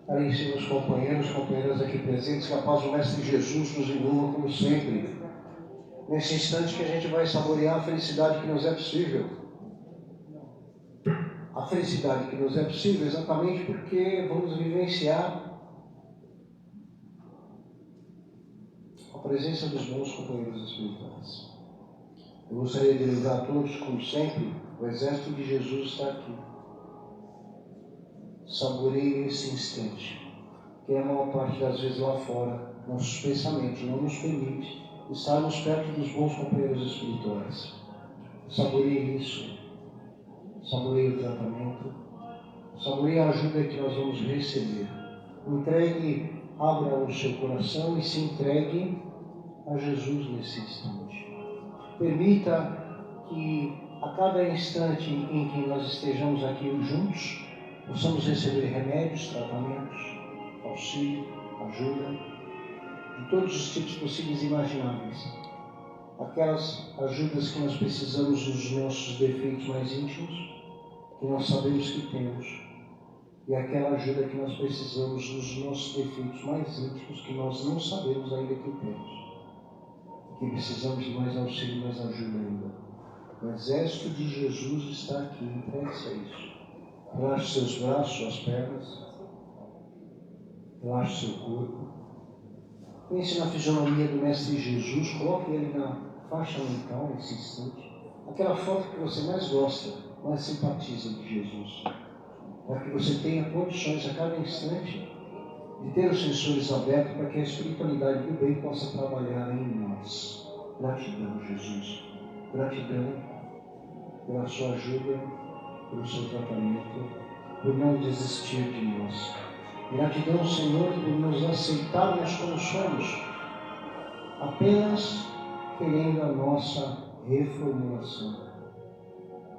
Caríssimos companheiros, companheiras aqui presentes, que a paz do Mestre Jesus nos envolva como sempre. Nesse instante que a gente vai saborear a felicidade que nos é possível. A felicidade que nos é possível exatamente porque vamos vivenciar a presença dos bons companheiros espirituais. Eu gostaria de lembrar a todos, como sempre, o exército de Jesus está aqui. Saboreie esse instante, que a maior parte das vezes lá fora, nossos pensamentos não nos permite estarmos perto dos bons companheiros espirituais. Saboreie isso, saboreie o tratamento, saboreie a ajuda que nós vamos receber. Entregue, abra o seu coração e se entregue a Jesus nesse instante. Permita que a cada instante em que nós estejamos aqui juntos, possamos receber remédios, tratamentos, auxílio, ajuda, de todos os tipos possíveis e imagináveis. Aquelas ajudas que nós precisamos nos nossos defeitos mais íntimos, que nós sabemos que temos, e aquela ajuda que nós precisamos nos nossos defeitos mais íntimos, que nós não sabemos ainda que temos, que precisamos de mais auxílio, mais ajuda ainda. O exército de Jesus está aqui, entregue-se a isso. Relaxe seus braços, suas pernas, relaxe seu corpo. Pense na fisionomia do Mestre Jesus, coloque ele na faixa mental nesse instante. Aquela foto que você mais gosta, mais simpatiza de Jesus. Para que você tenha condições a cada instante de ter os sensores abertos para que a espiritualidade do bem possa trabalhar em nós. Gratidão, Jesus. Gratidão pela sua ajuda, pelo seu tratamento, por não desistir de nós. Gratidão, Senhor, por nos aceitarmos como somos, apenas querendo a nossa reformulação.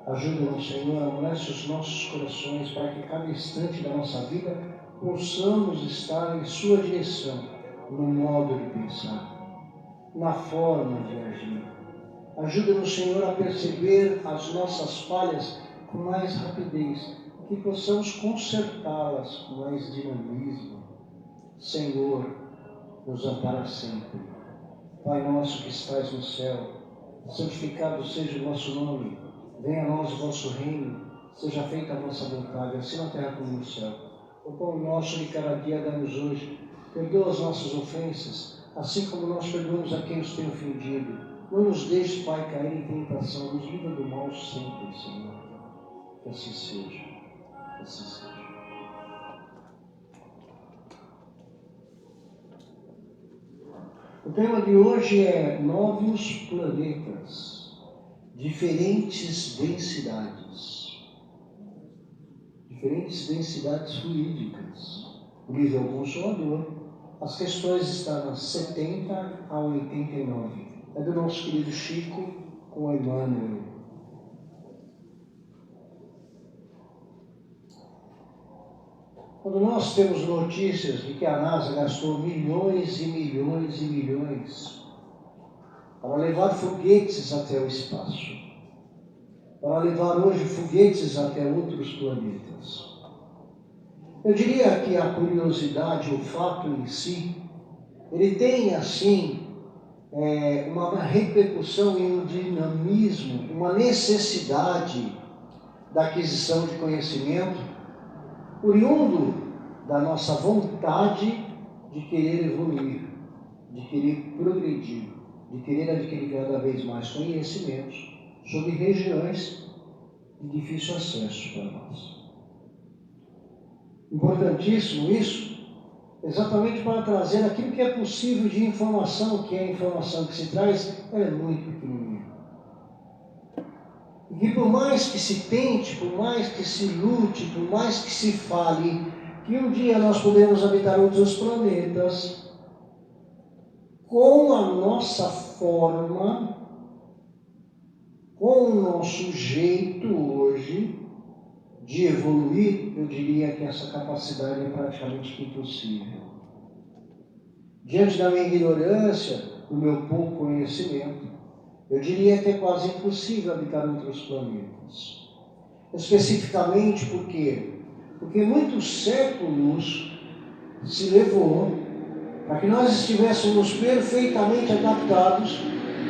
Ajuda-nos, Senhor, amolece os nossos corações para que cada instante da nossa vida possamos estar em sua direção, no modo de pensar, na forma de agir. Ajuda-nos, Senhor, a perceber as nossas falhas com mais rapidez, que possamos consertá-las com mais dinamismo. Senhor, nos ampara sempre. Pai nosso que estais no céu, santificado seja o vosso nome. Venha a nós o vosso reino, seja feita a vossa vontade, assim na terra como no céu. O pão nosso de cada dia dá-nos hoje. Perdoa as nossas ofensas, assim como nós perdoamos a quem nos tem ofendido. Não nos deixes, Pai, cair em tentação, nos livra do mal sempre, Senhor. Que assim seja, que assim seja. O tema de hoje é novos planetas, diferentes densidades fluídicas. O livro é o Consolador. As questões estão nas 70 a 89. É do nosso querido Chico com Emmanuel. Quando nós temos notícias de que a NASA gastou milhões e milhões e milhões para levar foguetes até o espaço, para levar hoje foguetes até outros planetas, eu diria que a curiosidade, o fato em si, ele tem assim uma repercussão e um dinamismo, uma necessidade da aquisição de conhecimento, oriundo da nossa vontade de querer evoluir, de querer progredir, de querer adquirir cada vez mais conhecimentos sobre regiões de difícil acesso para nós. Importantíssimo isso, exatamente para trazer aquilo que é possível de informação, que é a informação que se traz, ela é muito pequenininha. E que por mais que se tente, por mais que se lute, por mais que se fale, que um dia nós podemos habitar outros planetas, com a nossa forma, com o nosso jeito hoje de evoluir, eu diria que essa capacidade é praticamente impossível. Diante da minha ignorância, do meu pouco conhecimento, eu diria que é quase impossível habitar outros planetas. Especificamente por quê? Porque muitos séculos se levou para que nós estivéssemos perfeitamente adaptados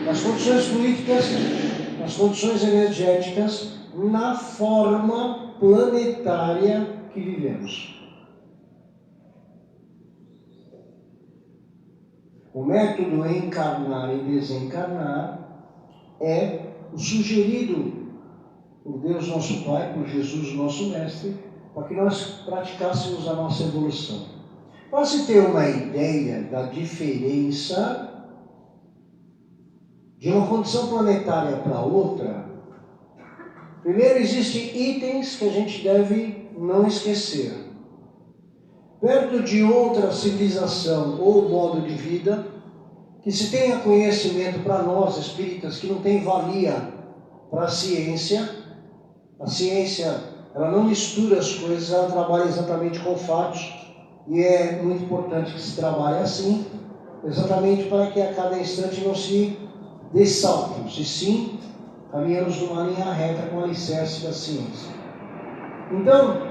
nas condições fluídicas, nas condições energéticas, na forma planetária que vivemos. O método encarnar e desencarnar é o sugerido por Deus nosso Pai, por Jesus nosso Mestre, para que nós praticássemos a nossa evolução. Para se ter uma ideia da diferença de uma condição planetária para outra, primeiro existem itens que a gente deve não esquecer. Perto de outra civilização ou modo de vida, que se tenha conhecimento para nós espíritas que não tem valia para a ciência ela não mistura as coisas, ela trabalha exatamente com fatos, e é muito importante que se trabalhe assim, exatamente para que a cada instante não se dê saltos, e sim caminhamos numa linha reta com o alicerce da ciência. Então,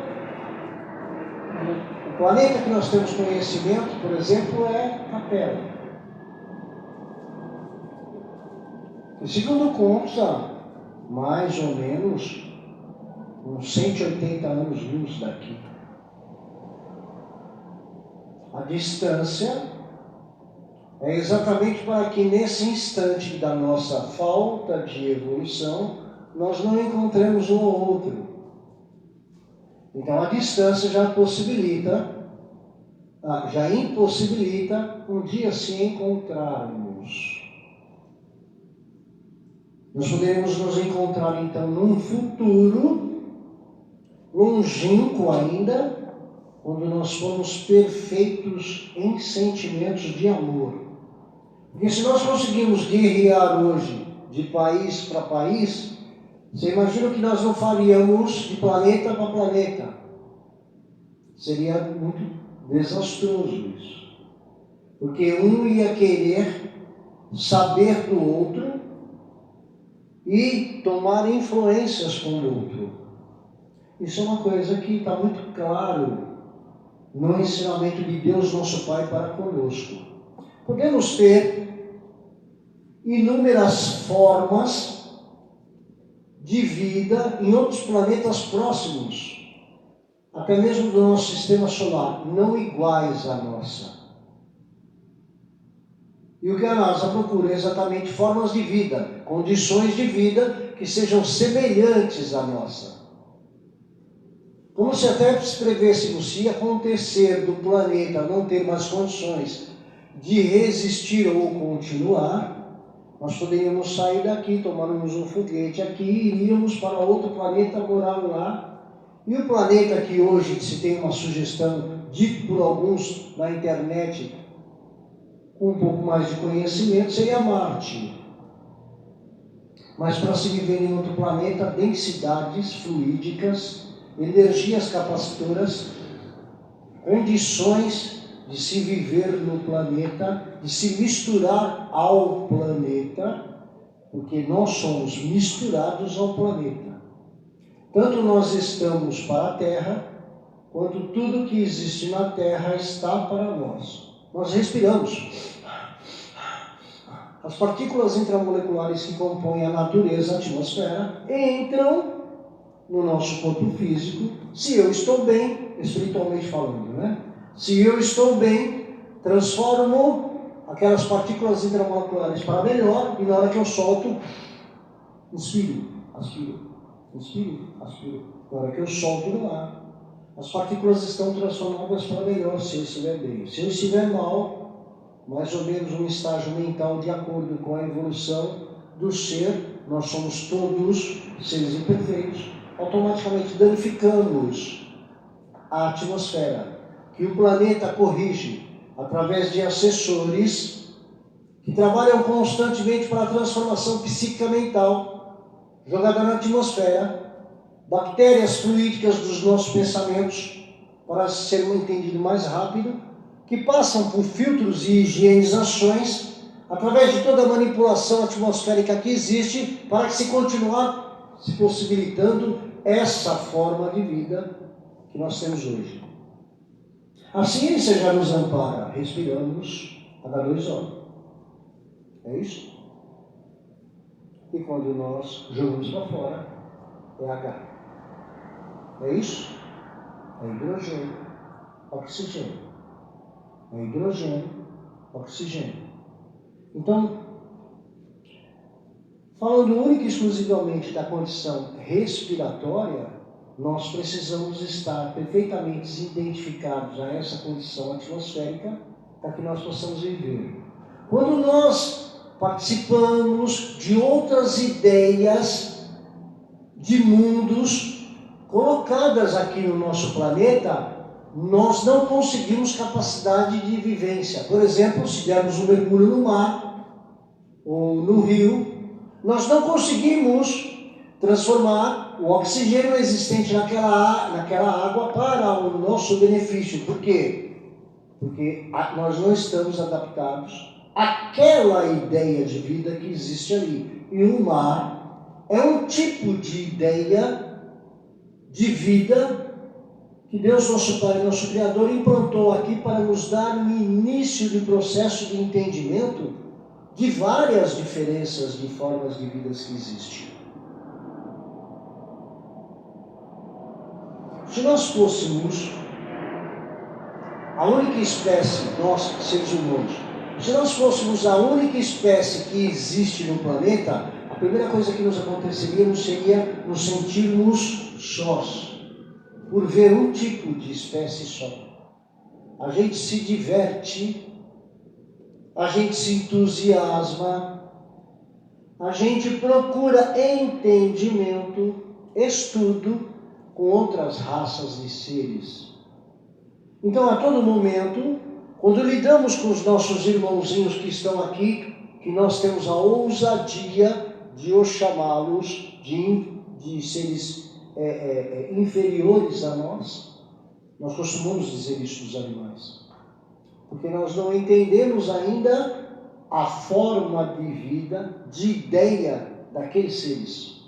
o planeta que nós temos conhecimento, por exemplo, é a Terra. E segundo consta, mais ou menos uns 180 anos-luz daqui. A distância é exatamente para que nesse instante da nossa falta de evolução, nós não encontremos um ou outro. Então a distância já impossibilita um dia se encontrarmos. Nós poderemos nos encontrar então num futuro longínquo ainda, quando nós formos perfeitos em sentimentos de amor. Porque se nós conseguimos guerrear hoje de país para país, você imagina que nós não faríamos de planeta para planeta. Seria muito desastroso isso. Porque um ia querer saber do outro e tomar influências com o outro. Isso é uma coisa que está muito claro no ensinamento de Deus nosso Pai para conosco. Podemos ter inúmeras formas de vida em outros planetas próximos, até mesmo do nosso sistema solar, não iguais à nossa. E o que a NASA procura é exatamente formas de vida, condições de vida que sejam semelhantes à nossa. Como se até prevêssemos, se acontecer do planeta não ter mais condições de resistir ou continuar, nós poderíamos sair daqui, tomarmos um foguete aqui e iríamos para outro planeta morar lá. E o planeta que hoje se tem uma sugestão, dito por alguns na internet, com um pouco mais de conhecimento, seria Marte. Mas para se viver em outro planeta, densidades fluídicas, energias capacitoras, condições de se viver no planeta, de se misturar ao planeta, porque nós somos misturados ao planeta. Tanto nós estamos para a Terra, quanto tudo que existe na Terra está para nós. Nós respiramos. As partículas intramoleculares que compõem a natureza, a atmosfera, entram no nosso corpo físico. Se eu estou bem, espiritualmente falando, né? Se eu estou bem, transformo aquelas partículas intramoleculares para melhor, e na hora que eu solto, inspiro, aspiro, inspiro, aspiro. Na hora que eu solto no ar, as partículas estão transformadas para melhor se eu estiver bem. Se eu estiver mal, mais ou menos um estágio mental de acordo com a evolução do ser, nós somos todos seres imperfeitos, automaticamente danificamos a atmosfera, que o planeta corrige através de assessores que trabalham constantemente para a transformação psíquica mental jogada na atmosfera, bactérias fluídicas dos nossos pensamentos, para ser entendido mais rápido, que passam por filtros e higienizações, através de toda a manipulação atmosférica que existe, para que se continuar se possibilitando essa forma de vida que nós temos hoje. A ciência já nos ampara, respiramos H2O. É isso? E quando nós jogamos para fora, é H. É isso? É hidrogênio, oxigênio. É hidrogênio, oxigênio. Então, falando única e exclusivamente da condição respiratória, nós precisamos estar perfeitamente identificados a essa condição atmosférica para que nós possamos viver. Quando nós participamos de outras ideias de mundos colocadas aqui no nosso planeta, nós não conseguimos capacidade de vivência. Por exemplo, se dermos um mergulho no mar ou no rio, nós não conseguimos transformar o oxigênio existente naquela água para o nosso benefício. Por quê? Porque nós não estamos adaptados àquela ideia de vida que existe ali. E o mar é um tipo de ideia de vida que Deus, nosso Pai, nosso Criador, implantou aqui para nos dar um início de processo de entendimento de várias diferenças de formas de vidas que existem. Se nós fôssemos a única espécie, nós, seres humanos, se nós fôssemos a única espécie que existe no planeta, a primeira coisa que nos aconteceria seria nos sentirmos sós, por ver um tipo de espécie só. A gente se diverte, a gente se entusiasma, a gente procura entendimento, estudo com outras raças de seres. Então, a todo momento, quando lidamos com os nossos irmãozinhos que estão aqui, que nós temos a ousadia de os chamá-los de seres inferiores a nós, nós costumamos dizer isso dos animais. Porque nós não entendemos ainda a forma de vida, de ideia daqueles seres.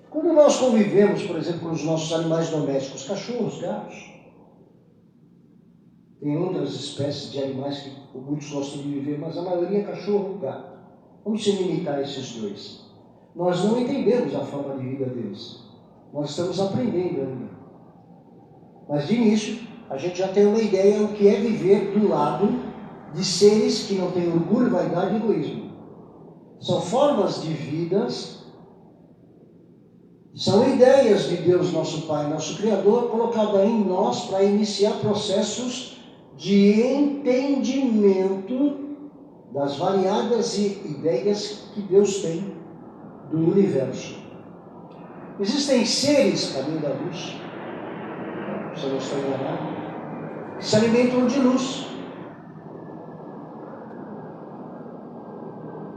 Quando nós convivemos, por exemplo, com os nossos animais domésticos, cachorros, gatos, tem outras espécies de animais que muitos gostam de viver, mas a maioria é cachorro e gato. Vamos se limitar a esses dois. Nós não entendemos a forma de vida deles. Nós estamos aprendendo ainda. Mas de início, a gente já tem uma ideia do que é viver do lado de seres que não têm orgulho, vaidade e egoísmo. São formas de vidas, são ideias de Deus, nosso Pai, nosso Criador, colocada em nós para iniciar processos de entendimento das variadas ideias que Deus tem do universo. Existem seres, caminho da luz, se eu não estou enganado, que se alimentam de luz.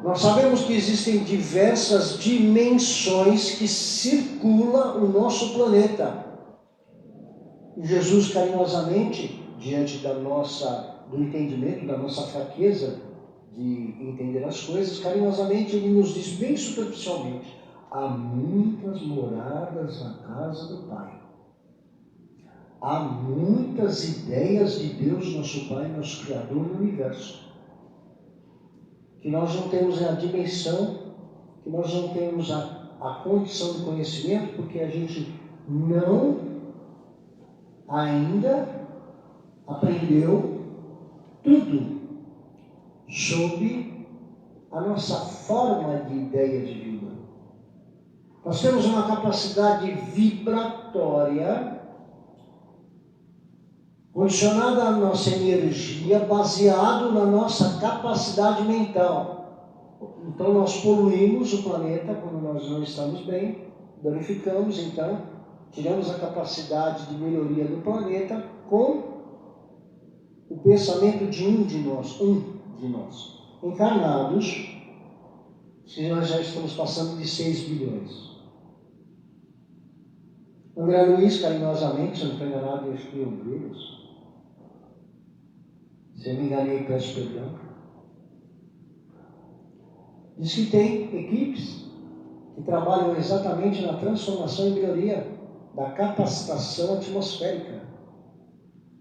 Nós sabemos que existem diversas dimensões que circulam o nosso planeta. E Jesus, carinhosamente, diante do entendimento, da nossa fraqueza de entender as coisas, carinhosamente Ele nos diz bem superficialmente: há muitas moradas na casa do Pai. Há muitas ideias de Deus, nosso Pai, nosso Criador no universo. Que nós não temos a dimensão, que nós não temos a condição de conhecimento, porque a gente não ainda aprendeu tudo sobre a nossa forma de ideia de vida. Nós temos uma capacidade vibratória condicionada à nossa energia, baseado na nossa capacidade mental. Então nós poluímos o planeta quando nós não estamos bem, danificamos, então tiramos a capacidade de melhoria do planeta com o pensamento de um de nós, encarnados, se nós já estamos passando de 6 bilhões. André Luiz, carinhosamente, se não estou enganado, eu escrevi um livro. Se eu me enganei, peço perdão. Diz que tem equipes que trabalham exatamente na transformação e melhoria da capacitação atmosférica,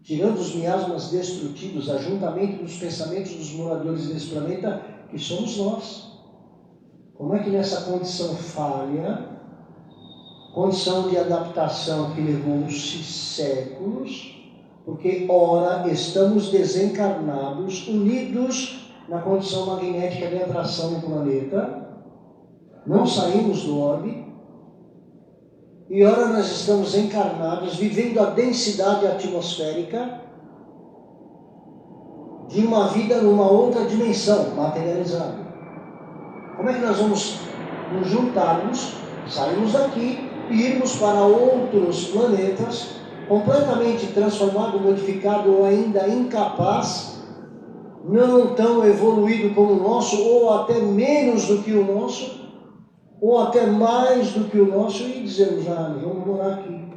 tirando os miasmas destrutivos, ajuntamento dos pensamentos dos moradores desse planeta, que somos nós. Como é que nessa condição falha, condição de adaptação que levou-se séculos, porque ora estamos desencarnados, unidos na condição magnética de atração no planeta, não saímos do orbe, e ora nós estamos encarnados, vivendo a densidade atmosférica de uma vida numa outra dimensão, materializada. Como é que nós vamos nos juntarmos, sairmos daqui e irmos para outros planetas, completamente transformado, modificado ou ainda incapaz, não tão evoluído como o nosso, ou até menos do que o nosso, ou até mais do que o nosso, e dizemos, vamos morar aqui.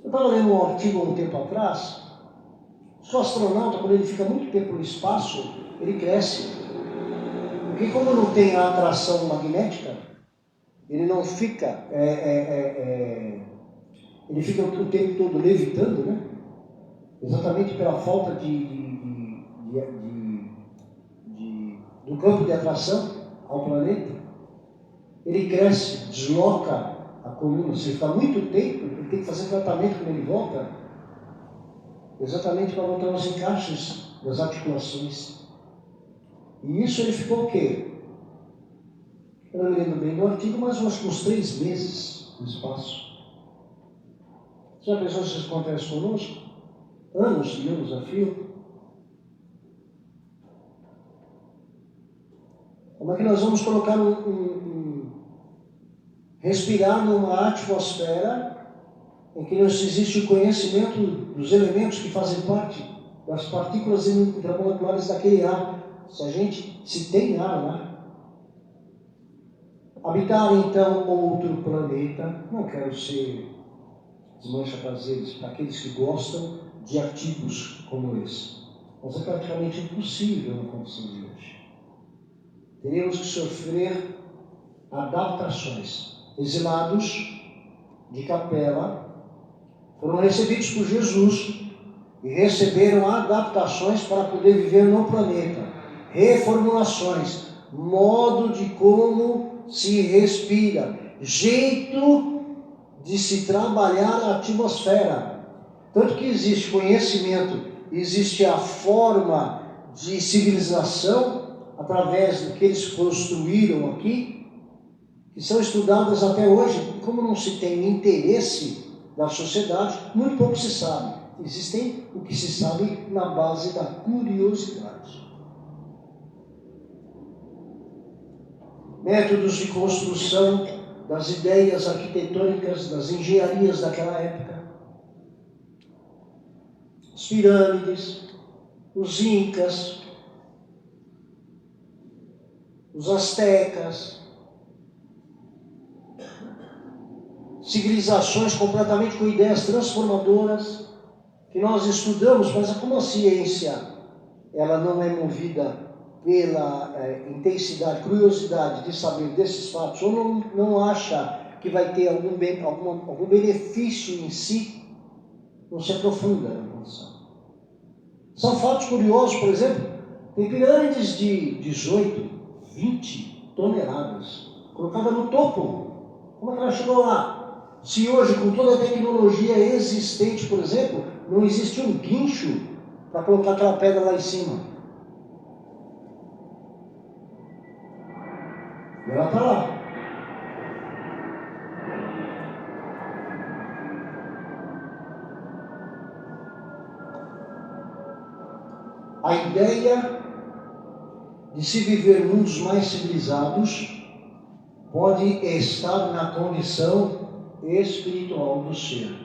Eu estava lendo um artigo há um tempo atrás, o astronauta, quando ele fica muito tempo no espaço, ele cresce. Porque como não tem a atração magnética, ele não fica, ele fica o tempo todo levitando, né? Exatamente pela falta do campo de atração ao planeta. Ele cresce, desloca a coluna, se ele fica muito tempo, ele tem que fazer tratamento quando ele volta, exatamente para voltar aos encaixes das articulações. E isso ele ficou o quê? Eu não me lembro bem do artigo, mas acho que uns 3 meses no espaço. Já pensou se isso acontece conosco? Anos e anos a fio. Como é que nós vamos colocar respirar numa atmosfera em que não existe o conhecimento dos elementos que fazem parte das partículas intramoleculares daquele ar? Se tem ar lá. Habitar então outro planeta, não quero ser desmancha-prazeres para aqueles que gostam de artigos como esse, mas é praticamente impossível na condição de hoje. Teremos que sofrer adaptações. Exilados de Capela foram recebidos por Jesus e receberam adaptações para poder viver no planeta, reformulações, modo de como se respira, jeito de se trabalhar a atmosfera. Tanto que existe conhecimento, existe a forma de civilização através do que eles construíram aqui, que são estudadas até hoje. Como não se tem interesse da sociedade, muito pouco se sabe. Existem o que se sabe na base da curiosidade. Métodos de construção das ideias arquitetônicas, das engenharias daquela época. As pirâmides, os incas, os astecas, civilizações completamente com ideias transformadoras que nós estudamos, mas como a ciência ela não é movida pela intensidade, curiosidade de saber desses fatos, ou não acha que vai ter algum benefício em si, não se aprofunda na condição. São fatos curiosos, por exemplo, tem pirâmides de 18, 20 toneladas, colocada no topo. Como é que ela chegou lá? Se hoje, com toda a tecnologia existente, por exemplo, não existe um guincho para colocar aquela pedra lá em cima. E ela está lá. A ideia de se viver mundos mais civilizados pode estar na condição espiritual do ser,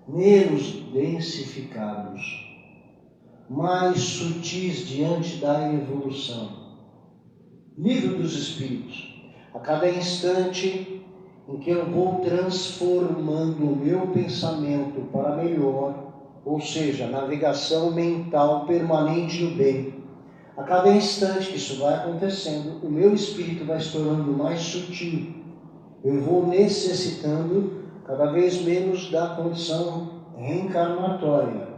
menos densificados, mais sutis diante da evolução. Livro dos Espíritos. a cada instante em que eu vou transformando o meu pensamento para melhor, ou seja, navegação mental permanente no bem, a cada instante que isso vai acontecendo, o meu espírito vai se tornando mais sutil. Eu vou necessitando cada vez menos da condição reencarnatória.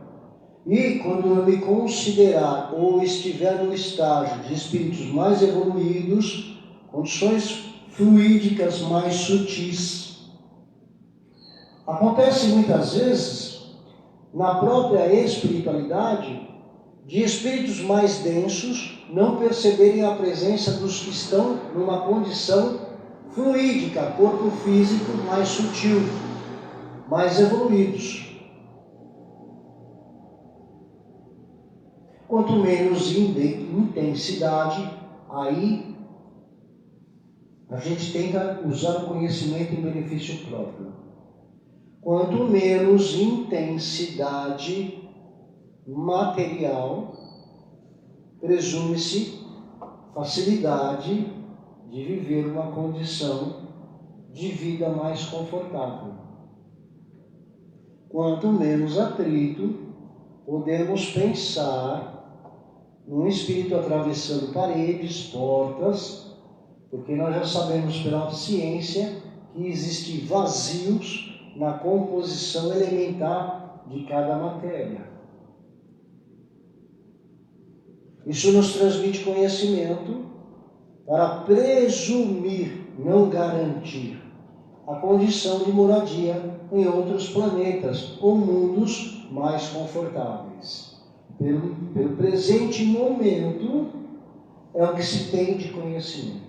E quando eu me considerar ou estiver no estágio de espíritos mais evoluídos, condições fluídicas mais sutis, acontece muitas vezes na própria espiritualidade de espíritos mais densos não perceberem a presença dos que estão numa condição fluídica, corpo físico mais sutil, mais evoluídos. Quanto menos intensidade, aí a gente tenta usar o conhecimento em benefício próprio. Quanto menos intensidade material, presume-se facilidade de viver uma condição de vida mais confortável. Quanto menos atrito, podemos pensar num espírito atravessando paredes, portas, porque nós já sabemos pela ciência que existem vazios na composição elementar de cada matéria. Isso nos transmite conhecimento para presumir, não garantir, a condição de moradia em outros planetas ou mundos mais confortáveis. Pelo presente momento, é o que se tem de conhecimento.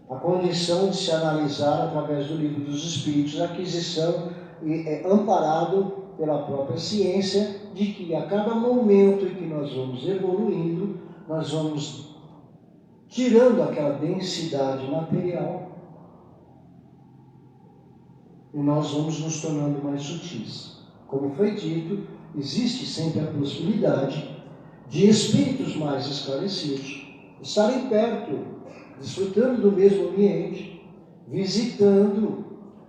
A condição de se analisar através do livro dos Espíritos, a aquisição é amparado pela própria ciência, de que a cada momento em que nós vamos evoluindo, nós vamos tirando aquela densidade material e nós vamos nos tornando mais sutis. Como foi dito, existe sempre a possibilidade de espíritos mais esclarecidos estarem perto, desfrutando do mesmo ambiente, visitando,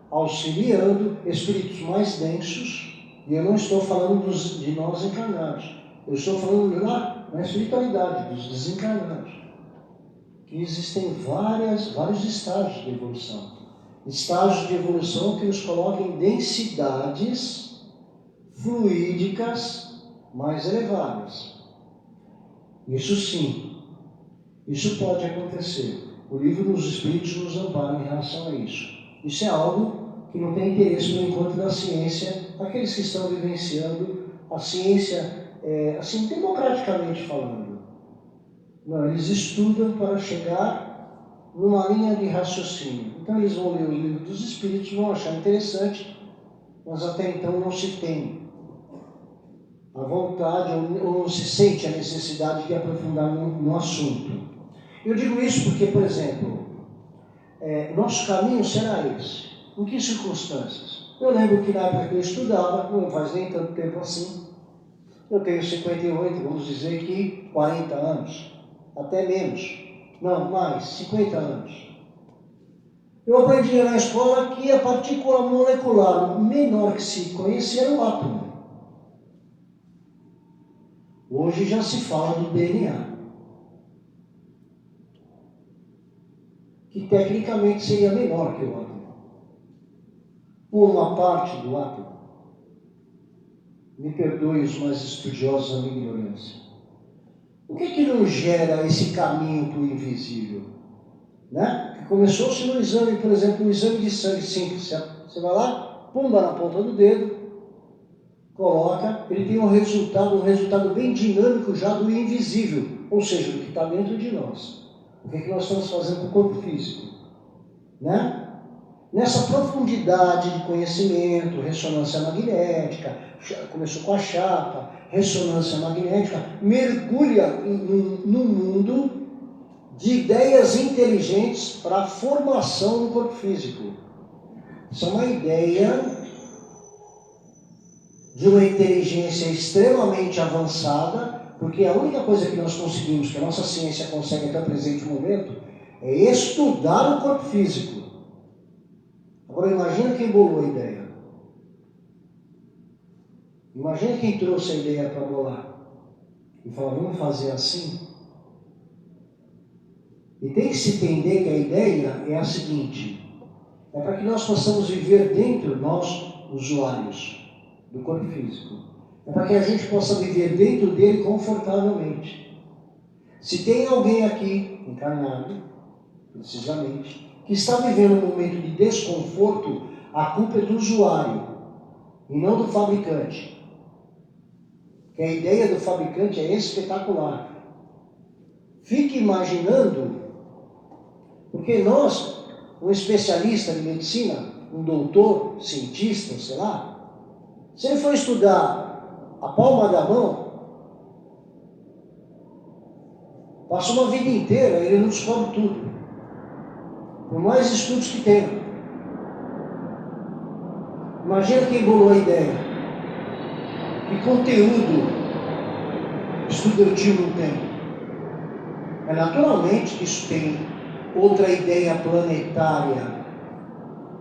auxiliando espíritos mais densos. E eu não estou falando de nós encarnados, eu estou falando lá na espiritualidade, dos desencarnados. Que existem vários estágios de evolução. Estágios de evolução que nos colocam em densidades fluídicas mais elevadas. Isso sim, isso pode acontecer. O livro dos Espíritos nos ampara em relação a isso. Isso é algo que não tem interesse no encontro da ciência, aqueles que estão vivenciando a ciência, assim, democraticamente falando. Não, eles estudam para chegar numa linha de raciocínio. Então eles vão ler o livro dos Espíritos, vão achar interessante, mas até então não se tem a vontade ou não se sente a necessidade de aprofundar no assunto. Eu digo isso porque, por exemplo, nosso caminho será esse. Em que circunstâncias? Eu lembro que na época que eu estudava, não faz nem tanto tempo assim, eu tenho 58, vamos dizer que 40 anos, até menos, não, mais, 50 anos. Eu aprendi na escola que a partícula molecular menor que se conhecia era o átomo. Hoje já se fala do DNA, que tecnicamente seria menor que o átomo. Uma parte do átomo. Me perdoe os mais estudiosos da minha ignorância. O que não gera esse caminho para o invisível? Né? Que começou-se no exame, por exemplo, no exame de sangue simples. Você vai lá, pumba na ponta do dedo, coloca, ele tem um resultado bem dinâmico já do invisível, ou seja, do que está dentro de nós. O que nós estamos fazendo com o corpo físico? Né? Nessa profundidade de conhecimento, ressonância magnética, começou com a chapa, ressonância magnética, mergulha num mundo de ideias inteligentes para a formação do corpo físico. Isso é uma ideia de uma inteligência extremamente avançada, porque a única coisa que nós conseguimos, que a nossa ciência consegue até o presente momento, é estudar o corpo físico. Agora imagina quem bolou a ideia. Imagina quem trouxe a ideia para bolar. E falou, vamos fazer assim. E tem que se entender que a ideia é a seguinte: é para que nós possamos viver dentro, nós, usuários do corpo físico. É para que a gente possa viver dentro dele confortavelmente. Se tem alguém aqui, encarnado, precisamente, que está vivendo um momento de desconforto, a culpa é do usuário e não do fabricante. Que a ideia do fabricante é espetacular. Fique imaginando, porque nós, um especialista de medicina, um doutor, cientista, sei lá, se ele for estudar a palma da mão, passa uma vida inteira, ele não descobre tudo. Por mais estudos que tenha. Imagina quem bolou a ideia. Que conteúdo estudantil não tem? É naturalmente que isso tem outra ideia planetária.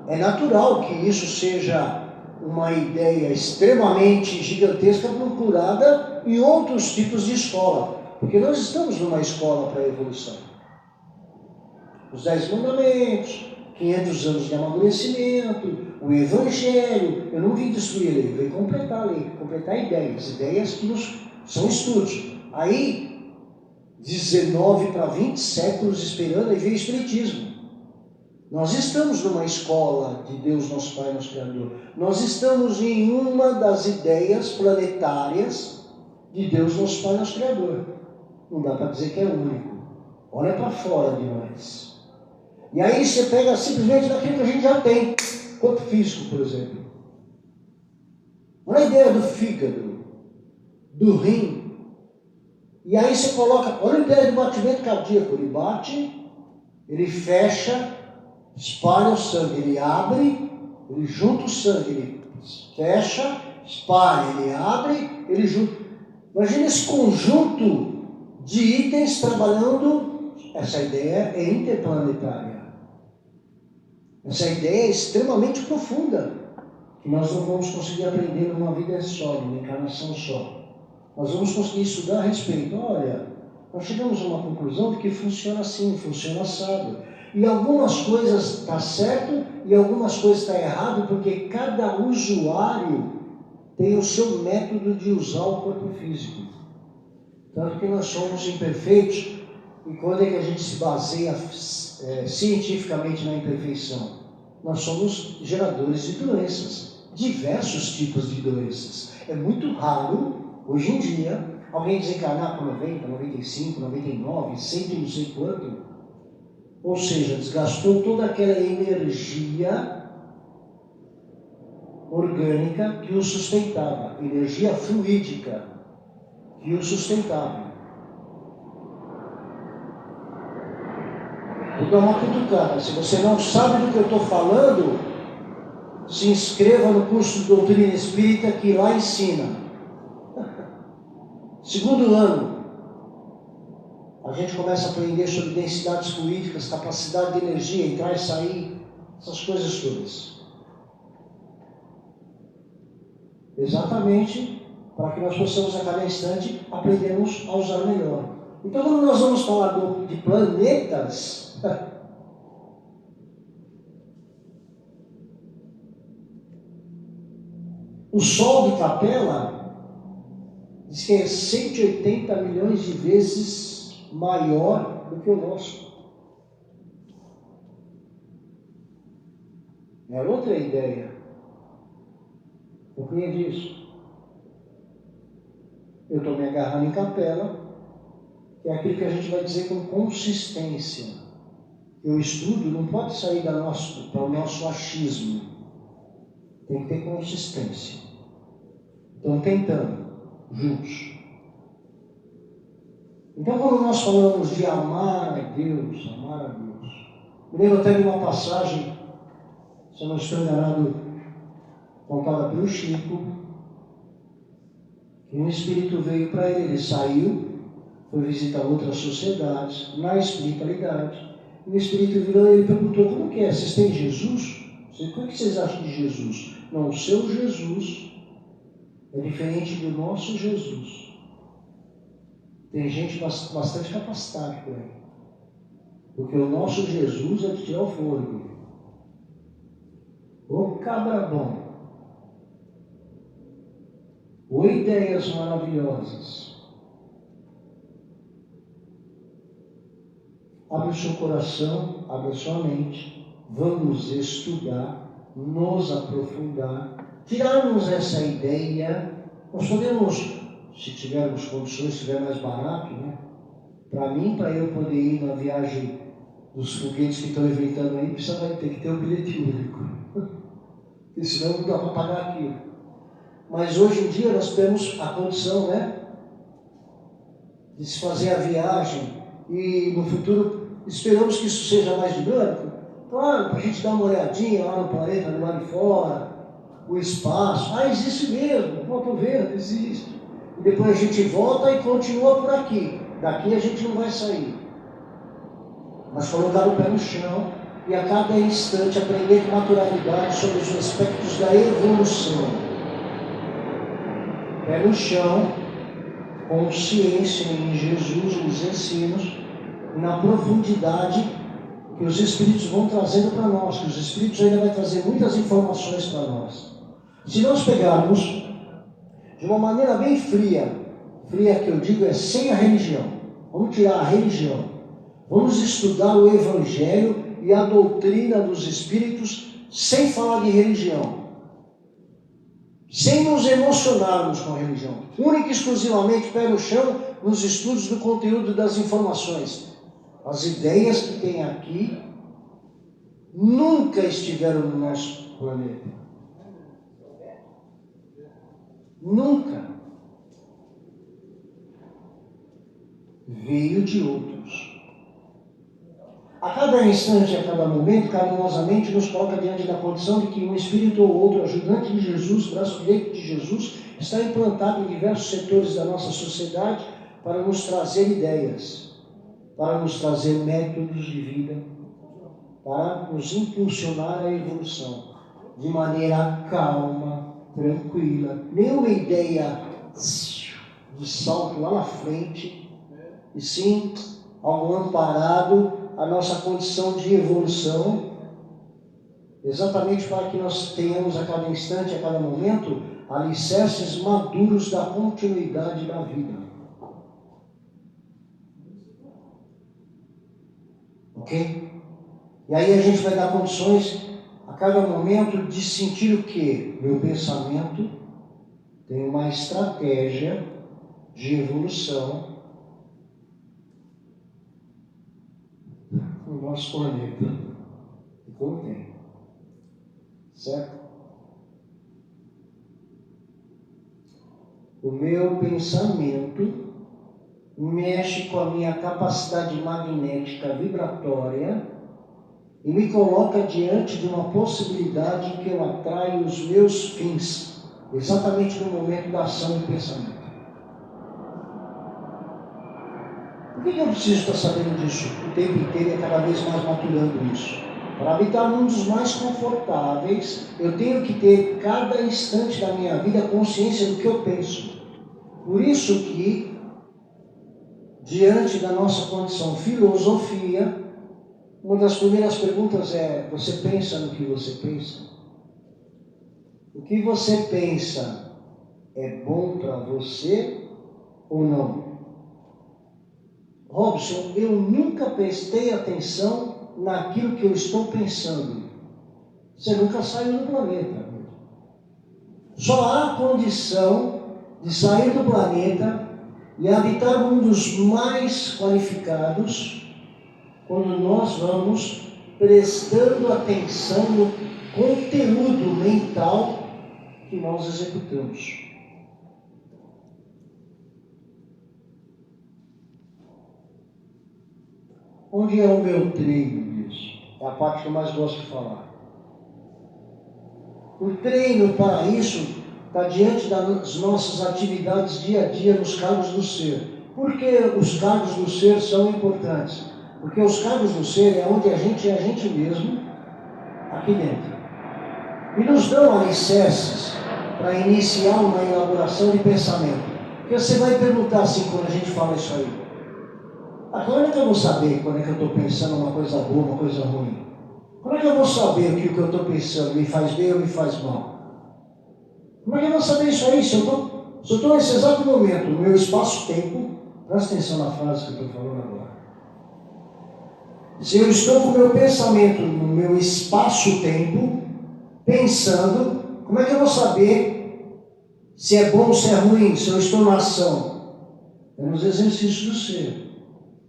É natural que isso seja uma ideia extremamente gigantesca procurada em outros tipos de escola. Porque nós estamos numa escola para a evolução. Os 10 mandamentos, 500 anos de amadurecimento, o Evangelho. Eu não vim destruir a lei, eu vim completar a lei, completar ideias que são estudos. Aí, 19 para 20 séculos esperando, aí veio o Espiritismo. Nós estamos numa escola de Deus, nosso Pai, nosso Criador. Nós estamos em uma das ideias planetárias de Deus, nosso Pai, nosso Criador. Não dá para dizer que é único. Olha para fora de nós. E aí você pega simplesmente daquilo que a gente já tem. Corpo físico, por exemplo. Olha a ideia do fígado, do rim. E aí você coloca, olha a ideia do batimento cardíaco. Ele bate, ele fecha, espalha o sangue, ele abre, ele junta o sangue, ele fecha, espalha, ele abre, ele junta. Imagina esse conjunto de itens trabalhando. Essa ideia é interplanetária. Essa ideia é extremamente profunda, que nós não vamos conseguir aprender numa vida só, numa encarnação só. Nós vamos conseguir estudar a respeito. Olha, nós chegamos a uma conclusão de que funciona assim, funciona assado. E algumas coisas está certo e algumas coisas está errado, porque cada usuário tem o seu método de usar o corpo físico. Tanto que nós somos imperfeitos. E quando é que a gente se baseia cientificamente na imperfeição? Nós somos geradores de doenças, diversos tipos de doenças. É muito raro, hoje em dia, alguém desencarnar com 90, 95, 99, 100 e não sei quanto. Ou seja, desgastou toda aquela energia orgânica que o sustentava, energia fluídica que o sustentava. Vou dar uma cutucada. Se você não sabe do que eu estou falando, se inscreva no curso de Doutrina Espírita que lá ensina. Segundo ano, a gente começa a aprender sobre densidades fluídicas, capacidade de energia, entrar e sair, essas coisas todas. Exatamente para que nós possamos a cada instante aprendermos a usar melhor. Então, quando nós vamos falar de planetas, o Sol de Capela diz que é 180 milhões de vezes maior do que o nosso. É outra ideia. Compreende isso? Eu estou me agarrando em Capela, que é aquilo que a gente vai dizer com consistência. O estudo não pode sair para o nosso achismo. Tem que ter consistência. Então, tentando, juntos. Então, quando nós falamos de amar a Deus, me lembro até de uma passagem, se eu não estou enganado, contada pelo Chico, que um espírito veio para ele saiu, foi visitar outras sociedades, na espiritualidade, E o Espírito virou e ele perguntou, como que é? Vocês têm Jesus? O que vocês acham de Jesus? Não, o seu Jesus é diferente do nosso Jesus. Tem gente bastante capacitada por aí. Porque o nosso Jesus é de tirar o fôlego. Ô cabra bom. Ô ideias maravilhosas. Abre o seu coração, abre a sua mente. Vamos estudar, nos aprofundar, tirarmos essa ideia. Nós podemos, se tivermos condições, se tiver mais barato, né? Para mim, para eu poder ir na viagem dos foguetes que estão inventando aí, vai ter que ter um bilhete único. Porque senão não dá para pagar aquilo. Mas hoje em dia nós temos a condição, né? De se fazer a viagem e no futuro esperamos que isso seja mais dinâmico. Claro, para a gente dar uma olhadinha lá no planeta, no lado de fora, o espaço. Ah, existe mesmo, ponto verde, existe. E depois a gente volta e continua por aqui. Daqui a gente não vai sair. Mas colocar o pé no chão e a cada instante aprender com naturalidade sobre os aspectos da evolução. Pé no chão, consciência em Jesus, nos ensinos, na profundidade que os Espíritos vão trazendo para nós, que os Espíritos ainda vão trazer muitas informações para nós. Se nós pegarmos de uma maneira bem fria que eu digo é sem a religião, vamos tirar a religião, vamos estudar o Evangelho e a doutrina dos Espíritos sem falar de religião, sem nos emocionarmos com a religião, única e exclusivamente pé no chão nos estudos do conteúdo das informações. As ideias que tem aqui nunca estiveram no nosso planeta. Nunca. Veio de outros. A cada instante, a cada momento, carinhosamente nos coloca diante da condição de que um espírito ou outro, ajudante de Jesus, braço direito de Jesus, está implantado em diversos setores da nossa sociedade para nos trazer ideias, para nos trazer métodos de vida, para nos impulsionar a evolução de maneira calma, tranquila, nenhuma ideia de salto lá na frente, e sim algo amparado a nossa condição de evolução, exatamente para que nós tenhamos a cada instante, a cada momento, alicerces maduros da continuidade da vida. Ok? E aí a gente vai dar condições a cada momento de sentir o quê? Meu pensamento tem uma estratégia de evolução no nosso planeta. E como tem? Certo? O meu pensamento mexe com a minha capacidade magnética vibratória e me coloca diante de uma possibilidade que eu atraio os meus fins, exatamente no momento da ação do pensamento. Por que eu preciso estar sabendo disso o tempo inteiro e cada vez mais maturando isso? Para habitar mundos mais confortáveis, eu tenho que ter cada instante da minha vida consciência do que eu penso. Por isso que, diante da nossa condição filosofia, uma das primeiras perguntas é: você pensa no que você pensa? O que você pensa é bom para você ou não? Robson, eu nunca prestei atenção naquilo que eu estou pensando. Você nunca saiu do planeta. Só há condição de sair do planeta e habitar mundos mais qualificados quando nós vamos prestando atenção no conteúdo mental que nós executamos. Onde é o meu treino disso? É a parte que eu mais gosto de falar. O treino para isso está diante das nossas atividades dia a dia nos cargos do ser. Por que os cargos do ser são importantes? Porque os cargos do ser é onde a gente é a gente mesmo, aqui dentro. E nos dão alicerces para iniciar uma elaboração de pensamento. Porque você vai perguntar assim quando a gente fala isso aí. Quando é que eu vou saber quando é que eu estou pensando uma coisa boa, uma coisa ruim? Como é que eu vou saber que o que eu estou pensando me faz bem ou me faz mal? Como é que eu vou saber isso aí? Se eu estou nesse exato momento, no meu espaço-tempo, presta atenção na frase que eu estou falando agora. Se eu estou com o meu pensamento no meu espaço-tempo, pensando, como é que eu vou saber se é bom ou se é ruim, se eu estou na ação? É nos exercícios do ser,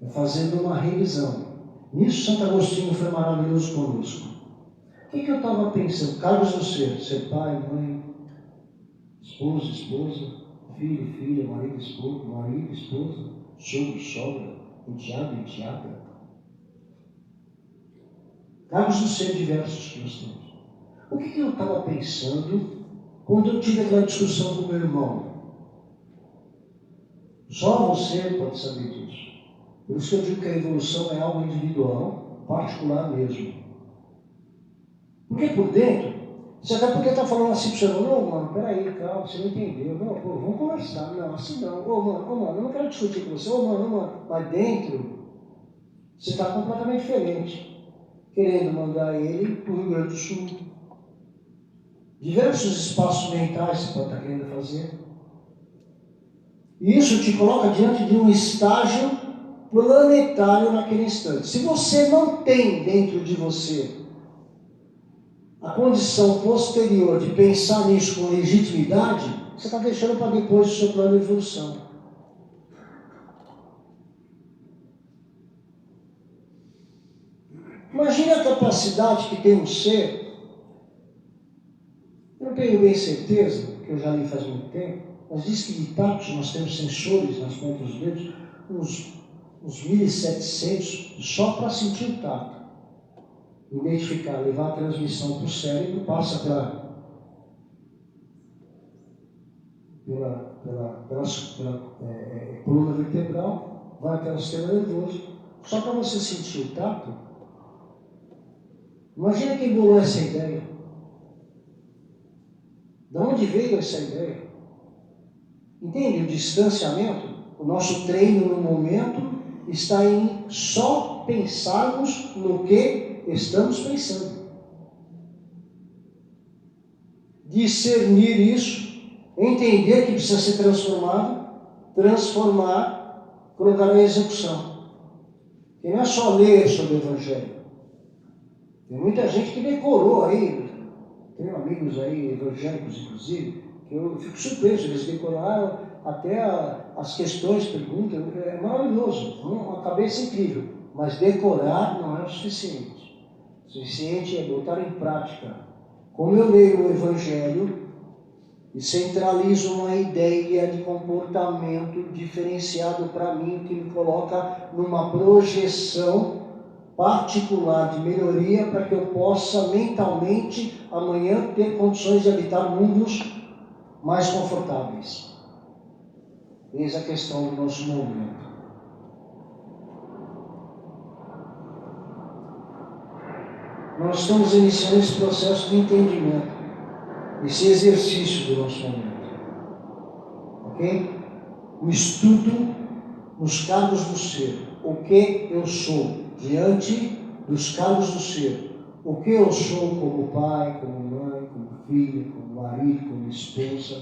é fazendo uma revisão. Nisso Santo Agostinho foi maravilhoso conosco. O que eu estava pensando? Cargos do ser pai, mãe, esposo, esposa, filho, filha, marido, esposa, sogro, sogra, enteado, enteada. Cargos do ser diversos que nós temos. O que eu estava pensando quando eu tive aquela discussão com meu irmão? Só você pode saber disso. Por isso que eu digo que a evolução é algo individual, particular mesmo. Porque por dentro, você até podia estar falando assim para o senhor, não, mano, peraí, calma, você não entendeu. Não, pô, vamos conversar. Não, assim não. Ô, mano, eu não quero discutir com você. Ô, mano. Mas dentro, você está completamente diferente. Querendo mandar ele para o Rio Grande do Sul. Diversos espaços mentais você pode estar querendo fazer. E isso te coloca diante de um estágio planetário naquele instante. Se você não tem dentro de você a condição posterior de pensar nisso com legitimidade, você está deixando para depois o seu plano de evolução. Imagine a capacidade que tem um ser, eu não tenho bem certeza, porque eu já li faz muito tempo, mas diz que de tato nós temos sensores nas pontas dos dedos, uns 1700, só para sentir o tato. Identificar, levar a transmissão para o cérebro, passa pela coluna vertebral, vai até o sistema nervoso, só para você sentir o tato. Imagina quem bolou essa ideia. De onde veio essa ideia? Entende? O distanciamento, o nosso treino no momento está em só pensarmos no que estamos pensando. Discernir isso, entender que precisa ser transformado, transformar, colocar em execução. E não é só ler sobre o Evangelho. Tem muita gente que decorou aí, tenho amigos aí, evangélicos inclusive, que eu fico surpreso, eles decoraram até as questões, perguntas, é maravilhoso, uma cabeça incrível, mas decorar não é o suficiente. O suficiente é botar em prática. Como eu leio o Evangelho e centralizo uma ideia de comportamento diferenciado para mim, que me coloca numa projeção particular de melhoria para que eu possa mentalmente amanhã ter condições de habitar mundos mais confortáveis. Eis a questão do nosso momento. Nós estamos iniciando esse processo de entendimento, esse exercício do nosso momento. Ok? O estudo nos cargos do ser. O que eu sou diante dos cargos do ser. O que eu sou como pai, como mãe, como filha, como marido, como esposa,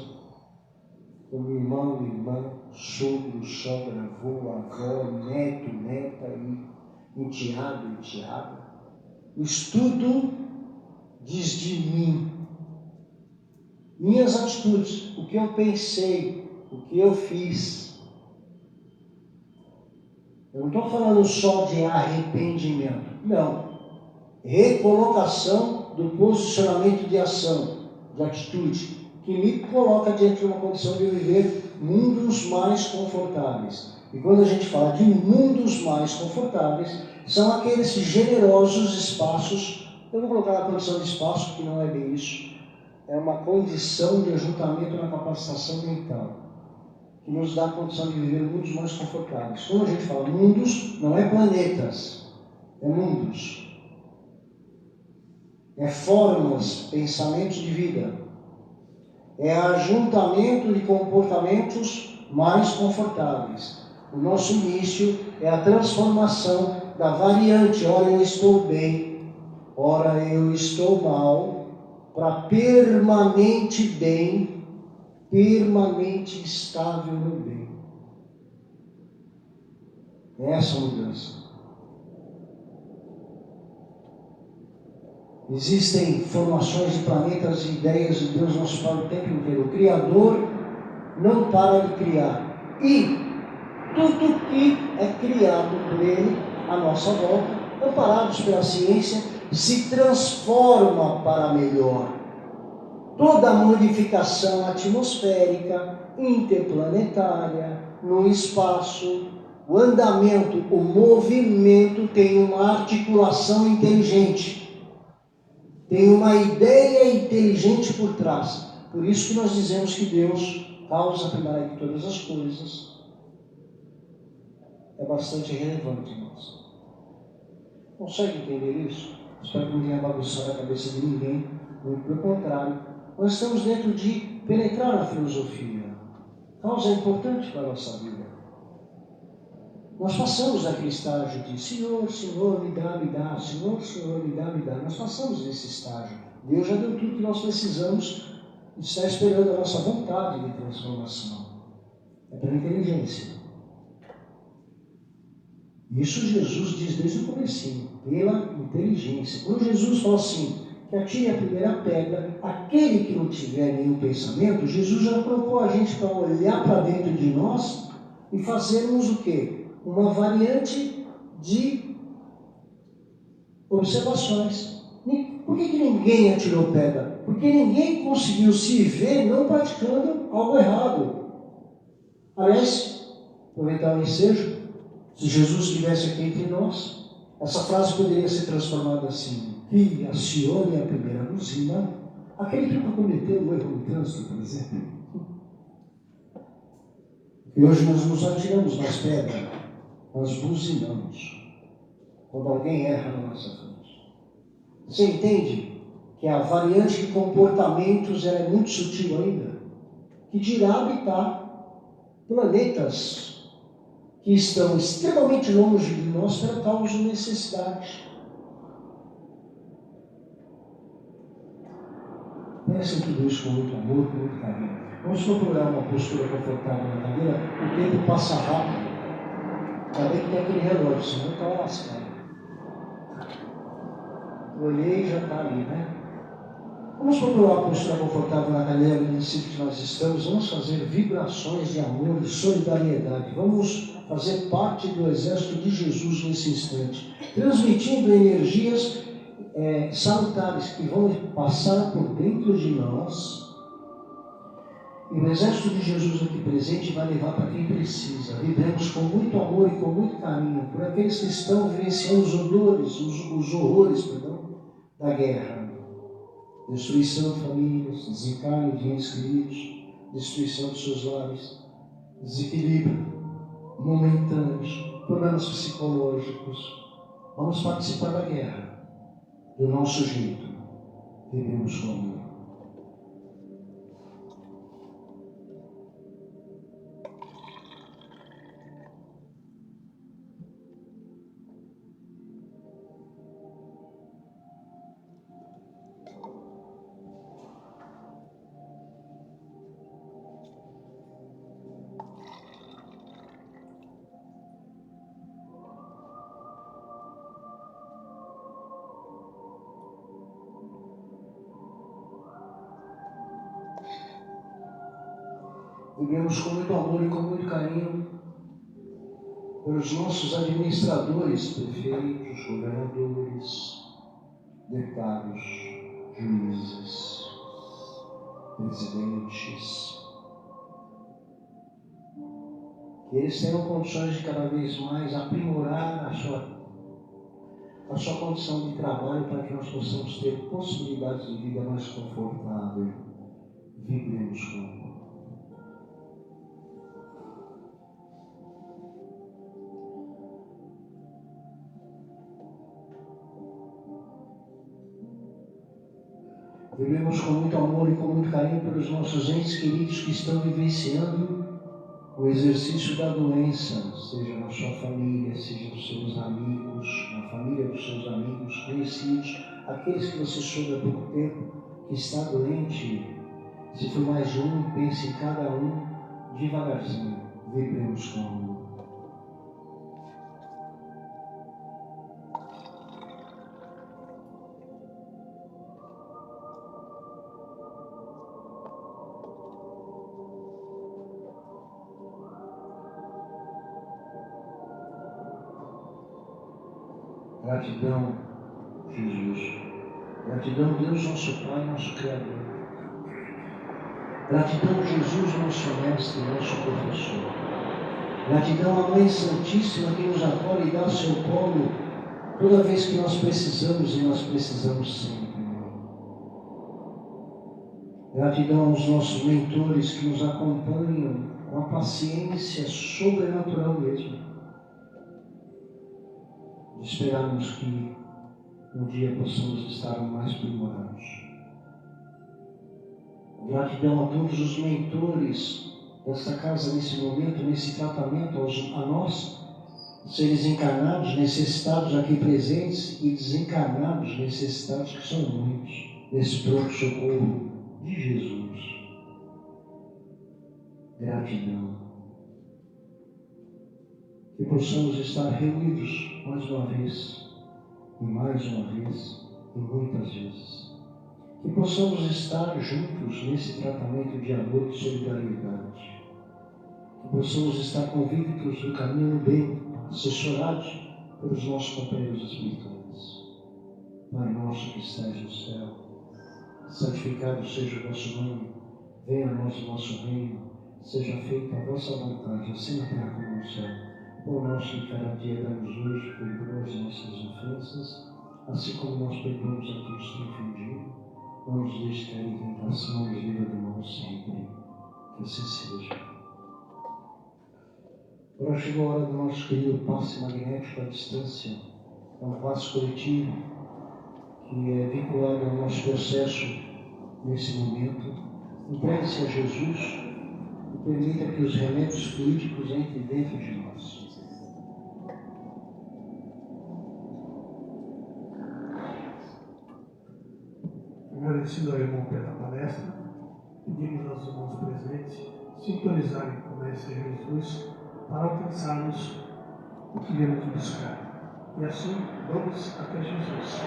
como irmão, irmã, sogro, sogra, avô, avó, neto, neta e enteado, enteada. O estudo diz de mim, minhas atitudes, o que eu pensei, o que eu fiz. Eu não estou falando só de arrependimento, não. Recolocação do posicionamento de ação, de atitude, que me coloca diante de uma condição de viver mundos mais confortáveis. E quando a gente fala de mundos mais confortáveis, são aqueles generosos espaços, eu vou colocar a condição de espaço, que não é bem isso, é uma condição de ajuntamento na capacitação mental, que nos dá a condição de viver mundos mais confortáveis. Quando a gente fala mundos, não é planetas, é mundos. É formas, pensamentos de vida. É ajuntamento de comportamentos mais confortáveis. O nosso início é a transformação da variante, ora eu estou bem, ora eu estou mal, para permanente bem, permanente estável no bem. É essa a mudança. Existem formações de planetas e ideias de Deus nosso Pai o tempo inteiro. O Criador não para de criar. E tudo que é criado por Ele, à nossa volta, amparados pela ciência, se transforma para melhor. Toda a modificação atmosférica, interplanetária, no espaço, o andamento, o movimento tem uma articulação inteligente. Tem uma ideia inteligente por trás. Por isso que nós dizemos que Deus, causa primária de todas as coisas, é bastante relevante em nós. Consegue entender isso? Espero que não tenha bagunçado a cabeça de ninguém. Muito pelo contrário. Nós estamos dentro de penetrar na filosofia. Causa importante para a nossa vida. Nós passamos daquele estágio de Senhor, Senhor, me dá, Senhor, Senhor, me dá. Nós passamos desse estágio. Deus já deu tudo que nós precisamos e está esperando a nossa vontade de transformação. É pela inteligência. Isso Jesus diz desde o comecinho, pela inteligência. Quando Jesus fala assim, que atire a primeira pedra, aquele que não tiver nenhum pensamento, Jesus já colocou a gente para olhar para dentro de nós e fazermos o quê? Uma variante de observações. Por que ninguém atirou pedra? Porque ninguém conseguiu se ver não praticando algo errado. Aliás, aproveitar o ensejo, se Jesus estivesse aqui entre nós, essa frase poderia ser transformada assim: que acione a primeira buzina, aquele que nunca cometeu um erro no trânsito, por exemplo. E hoje nós nos atiramos nas pedras, nós buzinamos quando alguém erra na nossa frente. Você entende que a variante de comportamentos é muito sutil ainda? Que dirá habitar planetas que estão extremamente longe de nós pela causa de necessidade. Pense em tudo isso com muito amor, com muito carinho. Vamos procurar uma postura confortável na cadeira, o tempo passa rápido. Ainda bem que tem aquele relógio, senão está lascado. Olhei e já está ali, né? Vamos procurar uma postura confortável na cadeira do município que nós estamos. Vamos fazer vibrações de amor, de solidariedade. Vamos fazer parte do exército de Jesus nesse instante, transmitindo energias salutares que vão passar por dentro de nós. E o exército de Jesus aqui presente vai levar para quem precisa. Vibremos com muito amor e com muito carinho por aqueles que estão vivenciando os horrores da guerra. Destruição de famílias, desencarne de entes queridos, destruição de seus lares, desequilíbrio momentâneos, problemas psicológicos. Vamos participar da guerra do nosso jeito. Vivemos com amor. Vivemos com muito amor e com muito carinho pelos nossos administradores, prefeitos, governadores, deputados, juízes, presidentes. Que eles tenham condições de cada vez mais aprimorar a sua condição de trabalho para que nós possamos ter possibilidades de vida mais confortável. Vivemos com amor. Vivemos com muito amor e com muito carinho pelos nossos entes queridos que estão vivenciando o exercício da doença, seja na sua família, seja nos seus amigos, na família dos seus amigos, conhecidos, aqueles que você soube há pouco tempo que está doente. Se for mais um, pense em cada um devagarzinho. Vibremos com amor. Gratidão, Jesus. Gratidão, Deus, nosso Pai, nosso Criador. Gratidão, Jesus, nosso Mestre, nosso Professor. Gratidão à Mãe Santíssima que nos acolhe e dá o seu colo toda vez que nós precisamos, e nós precisamos sempre. Gratidão aos nossos mentores que nos acompanham com a paciência sobrenatural mesmo. Esperamos que um dia possamos estar mais primorados. Gratidão a todos os mentores desta casa nesse momento, nesse tratamento, a nós, seres encarnados, necessitados aqui presentes e desencarnados, necessitados, que são muitos, nesse pronto-socorro de Jesus. Gratidão. Que possamos estar reunidos mais uma vez, e mais uma vez, e muitas vezes. Que possamos estar juntos nesse tratamento de amor e solidariedade. Que possamos estar convictos do caminho bem, assessorados pelos nossos companheiros espirituais. Pai nosso que estás no céu, santificado seja o vosso nome, venha a nós o vosso reino, seja feita a vossa vontade, assim na terra como no céu. O nosso de cada dia dá-nos hoje, perdoa as nossas ofensas, assim como nós perdoamos a quem nos tem ofendido. Não nos deixe cair em tentação, nos livra do mal sempre. Que assim seja. Agora chegou a hora do nosso querido passe magnético à distância. É um passe coletivo que é vinculado ao nosso processo nesse momento. Entregue-se a Jesus e permita que os remédios fluídicos entrem dentro de nós. Agradecido ao irmão pela palestra, pedimos aos irmãos presentes sintonizarem com o Mestre Jesus para alcançarmos o que viemos buscar. E assim, vamos até Jesus.